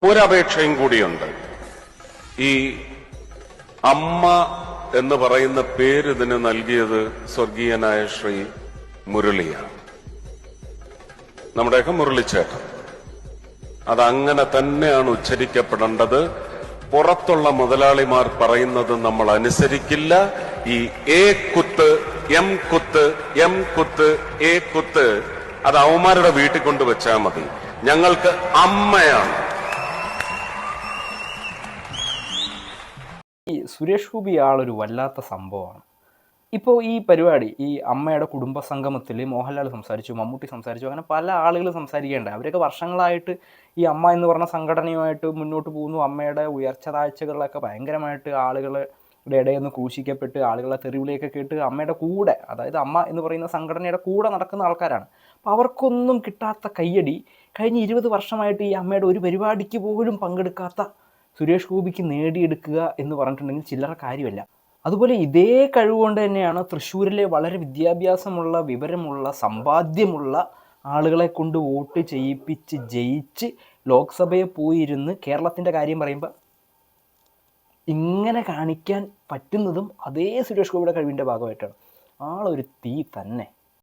ഒരപേക്ഷയും കൂടിയുണ്ട്. ഈ അമ്മ എന്ന് പറയുന്ന പേര് ഇതിന് നൽകിയത് സ്വർഗീയനായ ശ്രീ മുരളിയാണ്, നമ്മുടെയൊക്കെ മുരളിച്ചേട്ടൻ. അതങ്ങനെ തന്നെയാണ് ഉച്ചരിക്കപ്പെടേണ്ടത്. പുറത്തുള്ള മുതലാളിമാർ പറയുന്നത് നമ്മൾ അനുസരിക്കില്ല. ഈ എ കുത്ത്, എം കുത്ത്, എം കുത്ത്, എ കുത്ത് അത് അവന്മാരുടെ വീട്ടിൽ കൊണ്ടുവച്ചാൽ മതി. ഞങ്ങൾക്ക് അമ്മയാണ്. ഈ സുരേഷ് ഗോപി ആളൊരു വല്ലാത്ത സംഭവമാണ്. ഇപ്പോൾ ഈ പരിപാടി, ഈ അമ്മയുടെ കുടുംബ സംഗമത്തിൽ മോഹൻലാൽ സംസാരിച്ചു, മമ്മൂട്ടി സംസാരിച്ചു, അങ്ങനെ പല ആളുകൾ സംസാരിക്കേണ്ട. അവരൊക്കെ വർഷങ്ങളായിട്ട് ഈ അമ്മ എന്ന് പറഞ്ഞ സംഘടനയുമായിട്ട് മുന്നോട്ട് പോകുന്നു. അമ്മയുടെ ഉയർച്ച താഴ്ചകളിലൊക്കെ ഭയങ്കരമായിട്ട് ആളുകളുടെ ഇടയിൽ നിന്ന് ക്രൂശിക്കപ്പെട്ട് ആളുകളെ തെരുവിലേക്ക് കേട്ട് അമ്മയുടെ കൂടെ, അതായത് അമ്മ എന്ന് പറയുന്ന സംഘടനയുടെ കൂടെ നടക്കുന്ന ആൾക്കാരാണ്. അപ്പോൾ അവർക്കൊന്നും കിട്ടാത്ത കയ്യടി കഴിഞ്ഞ 20 വർഷമായിട്ട് ഈ അമ്മയുടെ ഒരു പരിപാടിക്ക് പോലും പങ്കെടുക്കാത്ത സുരേഷ് ഗോപിക്ക് നേടിയെടുക്കുക എന്ന് പറഞ്ഞിട്ടുണ്ടെങ്കിൽ ചില്ലറ കാര്യമല്ല. അതുപോലെ ഇതേ കഴിവുകൊണ്ട് തന്നെയാണ് തൃശ്ശൂരിലെ വളരെ വിദ്യാഭ്യാസമുള്ള, വിവരമുള്ള, സമ്പാദ്യമുള്ള ആളുകളെ കൊണ്ട് വോട്ട് ചെയ്യിപ്പിച്ച് ജയിച്ച് ലോക്സഭയിൽ പോയിരുന്ന് കേരളത്തിൻ്റെ കാര്യം പറയുമ്പോൾ ഇങ്ങനെ കാണിക്കാൻ പറ്റുന്നതും അതേ സുരേഷ് ഗോപിയുടെ കഴിവിൻ്റെ ഭാഗമായിട്ടാണ്. ആളൊരു തീ തന്നെ.